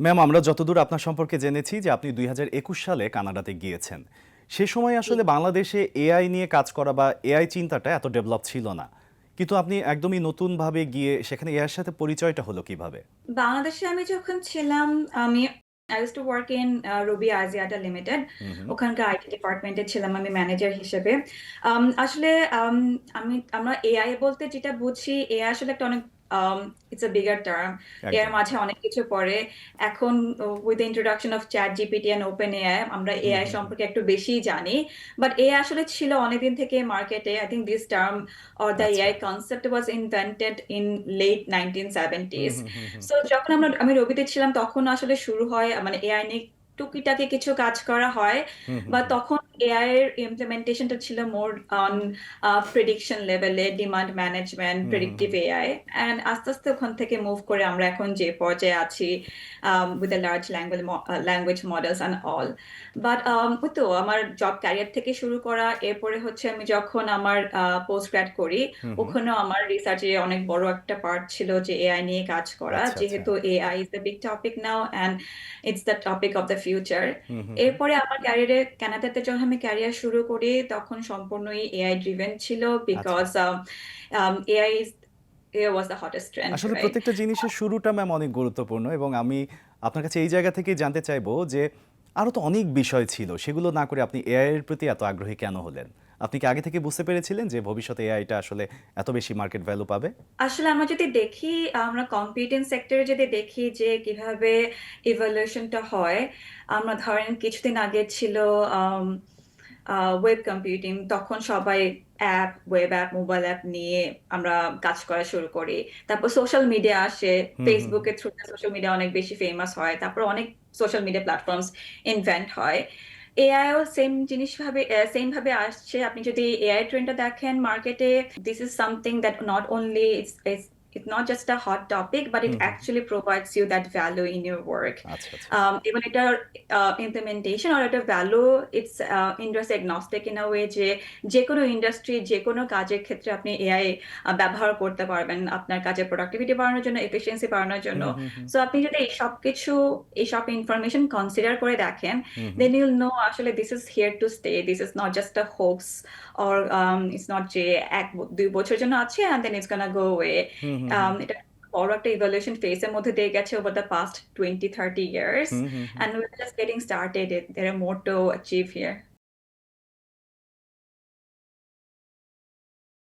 Ma'am, আমরা যতদূর আপনার সম্পর্কে জেনেছি যে আপনি ২০২১ সালে কানাডাতে গিয়েছেন। সে সময় জি। আসলে বাংলাদেশে এআই নিয়ে কাজ করা বা এআই চিন্তাটা এত ডেভেলপ ছিল না। কিন্তু আপনি একদমই নতুনভাবে গিয়ে সেখানে এআই এর সাথে পরিচয়টা হলো কিভাবে? বাংলাদেশে আমি যখন ছিলাম, আমি I used to work in Ruby Axiata Limited. হুম, হুম। ওখানকার আইটি ডিপার্টমেন্টে ছিলাম আমি ম্যানেজার হিসেবে। আসলে আমরা এআই বলতে যেটা বুঝি, এআই আসলে একটা অনেক ইটস আ বিগার টার্ম। এর একদম। মাঝে অনেক কিছু পড়ে। এখন with the introduction of chat GPT and open AI আমরা হুম, এআই হুম, হুম। সম্পর্কে একটু বেশি জানি। বাট এআই আসলে ছিল অনেকদিন থেকে মার্কেটে। I think this term or the আচ্ছা। AI concept was invented in late hmm, 1970s. Hmm, hmm, hmm. So যখন আমি রবিতে ছিলাম তখন আসলে শুরু হয়, মানে এআই নিয়ে টুকিটাকি কিছু কাজ করা হয়, হুম, হুম, বা হুম। তখন এআই এর ইমপ্লিমেন্টেশনটা ছিল মোর অন প্রেডিকশন লেভেলে, demand management, hmm, hmm, predictive hmm. AI. And আস্তে আস্তে ওখান থেকে মুভ করে আমরা এখন যে পর্যায়ে আছি, with the large language models and all. But ওই তো আমার জব ক্যারিয়ার থেকে শুরু করা, এরপরে হচ্ছে আমি যখন আমার পোস্ট গ্রাড করি, হুম, হুম। ওখানেও আমার রিসার্চে অনেক বড় একটা পার্ট ছিল যে এআই নিয়ে কাজ করা, আচ্ছা, আচ্ছা। যেহেতু AI is the big topic now and it's the topic of the future. Hmm, hmm, hmm. এরপরে আমার ক্যারিয়ারে, কানাডাতে যখন আমি ক্যারিয়ার শুরু করি, তখন সম্পূর্ণই এআই ড্রিভেন ছিল, আচ্ছা। Because AI was the hottest trend, আসলে রাইট? প্রত্যেকটা জিনিসের শুরুটা ম্যাম অনেক গুরুত্বপূর্ণ এবং আমি আপনার কাছে এই জায়গা থেকেই জানতে চাইবো যে আরও তো অনেক বিষয় ছিল, সেগুলো না করে আপনি এআই এর প্রতি এত আগ্রহী কেন হলেন? আপনি কি আগে থেকে বুঝতে পেরেছিলেন যে ভবিষ্যতে এআইটা আসলে এত বেশি মার্কেট ভ্যালু পাবে? আসলে আমরা যদি দেখি, আমরা কম্পিউটিং সেক্টরে যদি দেখি যে কিভাবে ইভলিউশনটা হয়, আমরা ধরেন কিছুদিন আগে ছিল ওয়েব কম্পিউটিং, তখন সবাই ওয়েব অ্যাপ, মোবাইল অ্যাপ নিয়ে আমরা কাজ করা শুরু করি। তারপর সোশ্যাল মিডিয়া আসে, হুম, হুম, হুম। ফেসবুকের থ্রুতে সোশ্যাল মিডিয়া অনেক বেশি ফেমাস হয়, তারপর অনেক সোশ্যাল মিডিয়া প্ল্যাটফর্মস ইনভেন্ট হয়। এআইও সেম ভাবে আসছে। আপনি যদি এআই ট্রেন্ডটা দেখেন মার্কেটে, this is something that not only it's not just a hot topic, but it hmm, hmm, hmm. actually provides you that value in your work. আচ্ছা, আচ্ছা। Even এটার implementation or এটার value, it's industry agnostic in a way যে যেকোনো industry, যেকোনো কাজের ক্ষেত্রে আপনি এআই ব্যবহার করতে পারবেন আপনার কাজের প্রোডাক্টিভিটি বাড়ানোর জন্য, এফিসিয়েন্সি বাড়ানোর জন্য। হুম, হুম, হুম। সো আপনি যদি এইসব ইনফরমেশন কনসিডার করে দেখেন, হুম, হুম। then you'll know আসলে this is here to stay. This is not just a hoax, or it's not যে 1-2 বছর জন্য আছে and then it's gonna go away. Hmm, hmm, হুম। এটা বড় একটা ইভলিউশন ফেজের মধ্যে দিয়ে গেছে over the past 20-30 years, hmm, hmm, hmm. and we're just getting started. There are more to achieve here.